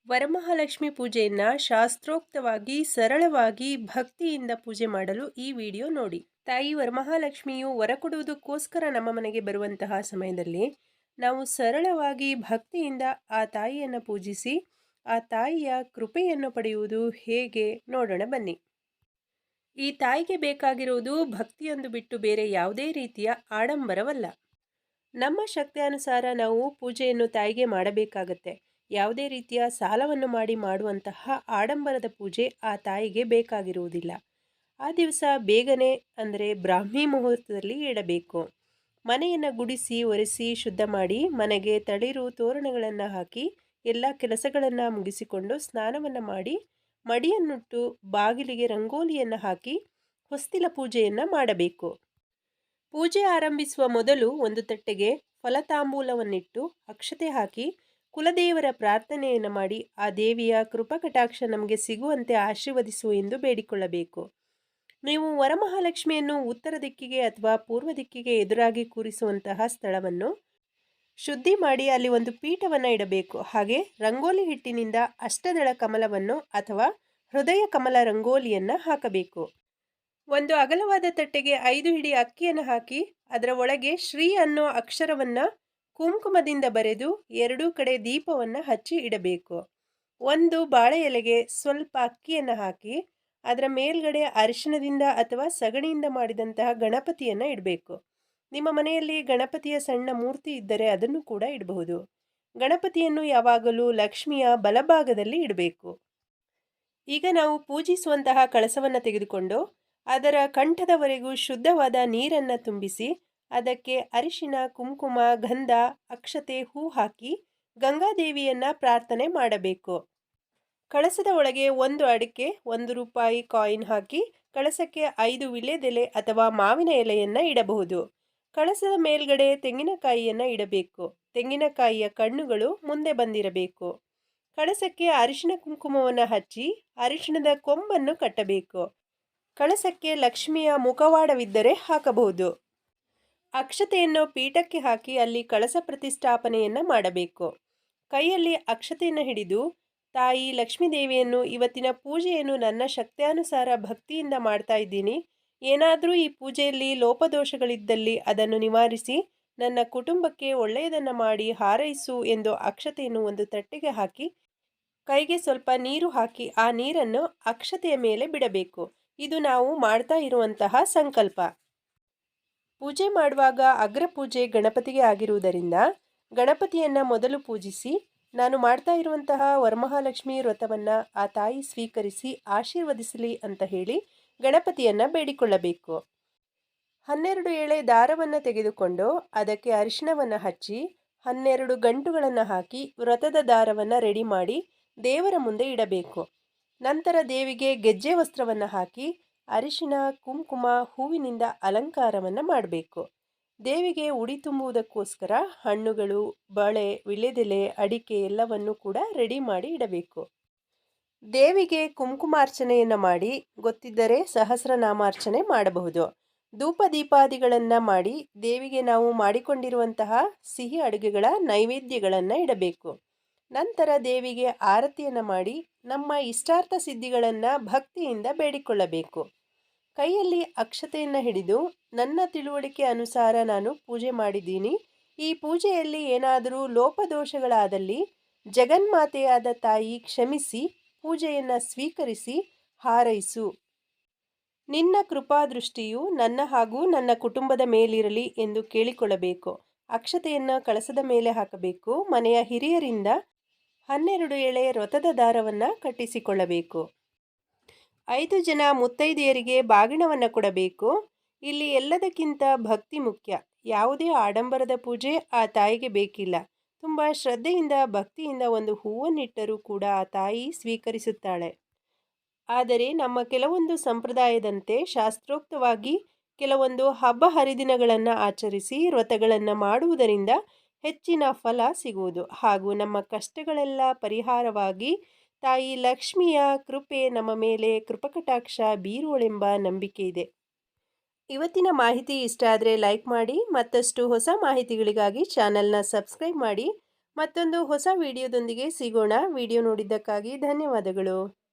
ವರಮಹಾಲಕ್ಷ್ಮಿ ಪೂಜೆಯನ್ನ ಶಾಸ್ತ್ರೋಕ್ತವಾಗಿ ಸರಳವಾಗಿ ಭಕ್ತಿಯಿಂದ ಪೂಜೆ ಮಾಡಲು ಈ ವಿಡಿಯೋ ನೋಡಿ. ತಾಯಿ ವರಮಹಾಲಕ್ಷ್ಮಿಯು ವರ ಕೊಡುವುದಕ್ಕೋಸ್ಕರ ನಮ್ಮ ಮನೆಗೆ ಬರುವಂತಹ ಸಮಯದಲ್ಲಿ ನಾವು ಸರಳವಾಗಿ ಭಕ್ತಿಯಿಂದ ಆ ತಾಯಿಯನ್ನು ಪೂಜಿಸಿ ಆ ತಾಯಿಯ ಕೃಪೆಯನ್ನು ಪಡೆಯುವುದು ಹೇಗೆ ನೋಡೋಣ ಬನ್ನಿ. ಈ ತಾಯಿಗೆ ಬೇಕಾಗಿರುವುದು ಭಕ್ತಿಯೊಂದು ಬಿಟ್ಟು ಬೇರೆ ಯಾವುದೇ ರೀತಿಯ ಆಡಂಬರವಲ್ಲ. ನಮ್ಮ ಶಕ್ತಿಯಾನುಸಾರ ನಾವು ಪೂಜೆಯನ್ನು ತಾಯಿಗೆ ಮಾಡಬೇಕಾಗತ್ತೆ. ಯಾವುದೇ ರೀತಿಯ ಸಾಲವನ್ನು ಮಾಡಿ ಮಾಡುವಂತಹ ಆಡಂಬರದ ಪೂಜೆ ಆ ತಾಯಿಗೆ ಬೇಕಾಗಿರುವುದಿಲ್ಲ. ಆ ದಿವಸ ಬೇಗನೆ ಅಂದರೆ ಬ್ರಾಹ್ಮಿ ಮುಹೂರ್ತದಲ್ಲಿ ಇಡಬೇಕು. ಮನೆಯನ್ನು ಗುಡಿಸಿ ಒರೆಸಿ ಶುದ್ಧ ಮಾಡಿ ಮನೆಗೆ ತಳಿರು ತೋರಣಗಳನ್ನು ಹಾಕಿ ಎಲ್ಲ ಕೆಲಸಗಳನ್ನು ಮುಗಿಸಿಕೊಂಡು ಸ್ನಾನವನ್ನು ಮಾಡಿ ಮಡಿಯನ್ನುಟ್ಟು ಬಾಗಿಲಿಗೆ ರಂಗೋಲಿಯನ್ನು ಹಾಕಿ ಹೊಸ್ತಿಲ ಪೂಜೆಯನ್ನು ಮಾಡಬೇಕು. ಪೂಜೆ ಆರಂಭಿಸುವ ಮೊದಲು ಒಂದು ತಟ್ಟೆಗೆ ಫಲತಾಂಬೂಲವನ್ನಿಟ್ಟು ಅಕ್ಷತೆ ಹಾಕಿ ಕುಲದೇವರ ಪ್ರಾರ್ಥನೆಯನ್ನು ಮಾಡಿ ಆ ದೇವಿಯ ಕೃಪಕಟಾಕ್ಷ ನಮಗೆ ಸಿಗುವಂತೆ ಆಶೀರ್ವದಿಸು ಎಂದು ಬೇಡಿಕೊಳ್ಳಬೇಕು. ನೀವು ವರಮಹಾಲಕ್ಷ್ಮಿಯನ್ನು ಉತ್ತರ ದಿಕ್ಕಿಗೆ ಅಥವಾ ಪೂರ್ವ ದಿಕ್ಕಿಗೆ ಎದುರಾಗಿ ಕೂರಿಸುವಂತಹ ಸ್ಥಳವನ್ನು ಶುದ್ಧಿ ಮಾಡಿ ಅಲ್ಲಿ ಒಂದು ಪೀಠವನ್ನು ಇಡಬೇಕು. ಹಾಗೆ ರಂಗೋಲಿ ಹಿಟ್ಟಿನಿಂದ ಅಷ್ಟದಳ ಕಮಲವನ್ನು ಅಥವಾ ಹೃದಯ ಕಮಲ ರಂಗೋಲಿಯನ್ನು ಹಾಕಬೇಕು. ಒಂದು ಅಗಲವಾದ ತಟ್ಟೆಗೆ 5 ಹಿಡಿ ಅಕ್ಕಿಯನ್ನು ಹಾಕಿ ಅದರ ಒಳಗೆ ಶ್ರೀ ಅನ್ನೋ ಅಕ್ಷರವನ್ನು ಕುಂಕುಮದಿಂದ ಬರೆದು ಎರಡೂ ಕಡೆ ದೀಪವನ್ನು ಹಚ್ಚಿ ಇಡಬೇಕು. ಒಂದು ಬಾಳೆ ಎಲೆಗೆ ಸ್ವಲ್ಪ ಅಕ್ಕಿಯನ್ನು ಹಾಕಿ ಅದರ ಮೇಲ್ಗಡೆ ಅರಿಶಿಣದಿಂದ ಅಥವಾ ಸಗಣಿಯಿಂದ ಮಾಡಿದಂತಹ ಗಣಪತಿಯನ್ನು ಇಡಬೇಕು. ನಿಮ್ಮ ಮನೆಯಲ್ಲಿ ಗಣಪತಿಯ ಸಣ್ಣ ಮೂರ್ತಿ ಇದ್ದರೆ ಅದನ್ನು ಕೂಡ ಇಡಬಹುದು. ಗಣಪತಿಯನ್ನು ಯಾವಾಗಲೂ ಲಕ್ಷ್ಮಿಯ ಬಲಭಾಗದಲ್ಲಿ ಇಡಬೇಕು. ಈಗ ನಾವು ಪೂಜಿಸುವಂತಹ ಕಳಸವನ್ನು ತೆಗೆದುಕೊಂಡು ಅದರ ಕಂಠದವರೆಗೂ ಶುದ್ಧವಾದ ನೀರನ್ನು ತುಂಬಿಸಿ ಅದಕ್ಕೆ ಅರಿಶಿನ ಕುಂಕುಮ ಗಂಧ ಅಕ್ಷತೆ ಹೂ ಹಾಕಿ ಗಂಗಾದೇವಿಯನ್ನು ಪ್ರಾರ್ಥನೆ ಮಾಡಬೇಕು. ಕಳಸದ ಒಳಗೆ 1 ಅಡಿಕೆ 1 ರೂಪಾಯಿ ಕಾಯಿನ್ ಹಾಕಿ ಕಳಸಕ್ಕೆ 5 ವಿಳ್ಯದೆಲೆ ಅಥವಾ ಮಾವಿನ ಎಲೆಯನ್ನು ಇಡಬಹುದು. ಕಳಸದ ಮೇಲ್ಗಡೆ ತೆಂಗಿನಕಾಯಿಯನ್ನು ಇಡಬೇಕು. ತೆಂಗಿನಕಾಯಿಯ ಕಣ್ಣುಗಳು ಮುಂದೆ ಬಂದಿರಬೇಕು. ಕಳಸಕ್ಕೆ ಅರಿಶಿನ ಕುಂಕುಮವನ್ನು ಹಚ್ಚಿ ಅರಿಶಿಣದ ಕೊಂಬನ್ನು ಕಟ್ಟಬೇಕು. ಕಳಸಕ್ಕೆ ಲಕ್ಷ್ಮಿಯ ಮುಖವಾಡವಿದ್ದರೆ ಹಾಕಬಹುದು. ಅಕ್ಷತೆಯನ್ನು ಪೀಠಕ್ಕೆ ಹಾಕಿ ಅಲ್ಲಿ ಕಳಸ ಪ್ರತಿಷ್ಠಾಪನೆಯನ್ನು ಮಾಡಬೇಕು. ಕೈಯಲ್ಲಿ ಅಕ್ಷತೆಯನ್ನು ಹಿಡಿದು ತಾಯಿ ಲಕ್ಷ್ಮೀ ದೇವಿಯನ್ನು ಇವತ್ತಿನ ಪೂಜೆಯನ್ನು ನನ್ನ ಶಕ್ತ್ಯಾನುಸಾರ ಭಕ್ತಿಯಿಂದ ಮಾಡ್ತಾ ಇದ್ದೀನಿ. ಏನಾದರೂ ಈ ಪೂಜೆಯಲ್ಲಿ ಲೋಪದೋಷಗಳಿದ್ದಲ್ಲಿ ಅದನ್ನು ನಿವಾರಿಸಿ ನನ್ನ ಕುಟುಂಬಕ್ಕೆ ಒಳ್ಳೆಯದನ್ನು ಮಾಡಿ ಹಾರೈಸು ಎಂದು ಅಕ್ಷತೆಯನ್ನು ಒಂದು ತಟ್ಟೆಗೆ ಹಾಕಿ ಕೈಗೆ ಸ್ವಲ್ಪ ನೀರು ಹಾಕಿ ಆ ನೀರನ್ನು ಅಕ್ಷತೆಯ ಮೇಲೆ ಬಿಡಬೇಕು. ಇದು ನಾವು ಮಾಡ್ತಾ ಇರುವಂತಹ ಸಂಕಲ್ಪ. ಪೂಜೆ ಮಾಡುವಾಗ ಅಗ್ರ ಪೂಜೆ ಗಣಪತಿಗೆ ಆಗಿರುವುದರಿಂದ ಗಣಪತಿಯನ್ನು ಮೊದಲು ಪೂಜಿಸಿ ನಾನು ಮಾಡ್ತಾ ಇರುವಂತಹ ವರಮಹಾಲಕ್ಷ್ಮಿ ವ್ರತವನ್ನು ಆ ತಾಯಿ ಸ್ವೀಕರಿಸಿ ಆಶೀರ್ವದಿಸಲಿ ಅಂತ ಹೇಳಿ ಗಣಪತಿಯನ್ನು ಬೇಡಿಕೊಳ್ಳಬೇಕು. 12 ಎಳೆ ದಾರವನ್ನು ತೆಗೆದುಕೊಂಡು ಅದಕ್ಕೆ ಅರಿಶಿಣವನ್ನು ಹಚ್ಚಿ 12 ಗಂಟುಗಳನ್ನು ಹಾಕಿ ವ್ರತದ ದಾರವನ್ನು ರೆಡಿ ಮಾಡಿ ದೇವರ ಮುಂದೆ ಇಡಬೇಕು. ನಂತರ ದೇವಿಗೆ ಗೆಜ್ಜೆ ವಸ್ತ್ರವನ್ನು ಹಾಕಿ ಅರಿಶಿಣ ಕುಂಕುಮ ಹೂವಿನಿಂದ ಅಲಂಕಾರವನ್ನು ಮಾಡಬೇಕು. ದೇವಿಗೆ ಉಡಿ ತುಂಬುವುದಕ್ಕೋಸ್ಕರ ಹಣ್ಣುಗಳು ಬಳೆ ವಿಳ್ಯದೆಲೆ ಅಡಿಕೆ ಎಲ್ಲವನ್ನು ಕೂಡ ರೆಡಿ ಮಾಡಿ ಇಡಬೇಕು. ದೇವಿಗೆ ಕುಂಕುಮಾರ್ಚನೆಯನ್ನು ಮಾಡಿ ಗೊತ್ತಿದ್ದರೆ ಸಹಸ್ರನಾಮಾರ್ಚನೆ ಮಾಡಬಹುದು. ಧೂಪ ದೀಪಾದಿಗಳನ್ನು ಮಾಡಿ ದೇವಿಗೆ ನಾವು ಮಾಡಿಕೊಂಡಿರುವಂತಹ ಸಿಹಿ ಅಡುಗೆಗಳ ನೈವೇದ್ಯಗಳನ್ನು ಇಡಬೇಕು. ನಂತರ ದೇವಿಗೆ ಆರತಿಯನ್ನು ಮಾಡಿ ನಮ್ಮ ಇಷ್ಟಾರ್ಥ ಸಿದ್ಧಿಗಳನ್ನು ಭಕ್ತಿಯಿಂದ ಬೇಡಿಕೊಳ್ಳಬೇಕು. ಕೈಯಲ್ಲಿ ಅಕ್ಷತೆಯನ್ನು ಹಿಡಿದು ನನ್ನ ತಿಳುವಳಿಕೆ ಅನುಸಾರ ನಾನು ಪೂಜೆ ಮಾಡಿದ್ದೀನಿ. ಈ ಪೂಜೆಯಲ್ಲಿ ಏನಾದರೂ ಲೋಪದೋಷಗಳಾದಲ್ಲಿ ಜಗನ್ಮಾತೆಯಾದ ತಾಯಿ ಕ್ಷಮಿಸಿ ಪೂಜೆಯನ್ನು ಸ್ವೀಕರಿಸಿ ಹಾರೈಸು. ನಿನ್ನ ಕೃಪಾದೃಷ್ಟಿಯು ನನ್ನ ಹಾಗೂ ನನ್ನ ಕುಟುಂಬದ ಮೇಲಿರಲಿ ಎಂದು ಕೇಳಿಕೊಳ್ಳಬೇಕು. ಅಕ್ಷತೆಯನ್ನು ಕಳಸದ ಮೇಲೆ ಹಾಕಬೇಕು. ಮನೆಯ ಹಿರಿಯರಿಂದ 12 ಎಳೆ ವ್ರತದ ದಾರವನ್ನು ಕಟ್ಟಿಸಿಕೊಳ್ಳಬೇಕು. 5 ಜನ ಮುತ್ತೈದೆಯರಿಗೆ ಬಾಗಿಣವನ್ನು ಕೊಡಬೇಕು. ಇಲ್ಲಿ ಎಲ್ಲದಕ್ಕಿಂತ ಭಕ್ತಿ ಮುಖ್ಯ. ಯಾವುದೇ ಆಡಂಬರದ ಪೂಜೆ ಆ ತಾಯಿಗೆ ಬೇಕಿಲ್ಲ. ತುಂಬ ಶ್ರದ್ಧೆಯಿಂದ ಭಕ್ತಿಯಿಂದ ಒಂದು ಹೂವನ್ನಿಟ್ಟರೂ ಕೂಡ ಆ ತಾಯಿ ಸ್ವೀಕರಿಸುತ್ತಾಳೆ. ಆದರೆ ನಮ್ಮ ಕೆಲವೊಂದು ಸಂಪ್ರದಾಯದಂತೆ ಶಾಸ್ತ್ರೋಕ್ತವಾಗಿ ಕೆಲವೊಂದು ಹಬ್ಬ ಹರಿದಿನಗಳನ್ನು ಆಚರಿಸಿ ವ್ರತಗಳನ್ನು ಮಾಡುವುದರಿಂದ ಹೆಚ್ಚಿನ ಫಲ ಸಿಗುವುದು ಹಾಗೂ ನಮ್ಮ ಕಷ್ಟಗಳೆಲ್ಲ ಪರಿಹಾರವಾಗಿ ತಾಯಿ ಲಕ್ಷ್ಮಿಯ ಕೃಪೆ ನಮ್ಮ ಮೇಲೆ ಕೃಪಕಟಾಕ್ಷ ಬೀರುವಳೆಂಬ ನಂಬಿಕೆ ಇದೆ. ಇವತ್ತಿನ ಮಾಹಿತಿ ಇಷ್ಟ ಆದರೆ ಲೈಕ್ ಮಾಡಿ. ಮತ್ತಷ್ಟು ಹೊಸ ಮಾಹಿತಿಗಳಿಗಾಗಿ ಚಾನಲ್ನ ಸಬ್ಸ್ಕ್ರೈಬ್ ಮಾಡಿ. ಮತ್ತೊಂದು ಹೊಸ ವಿಡಿಯೋದೊಂದಿಗೆ ಸಿಗೋಣ. ವಿಡಿಯೋ ನೋಡಿದ್ದಕ್ಕಾಗಿ ಧನ್ಯವಾದಗಳು.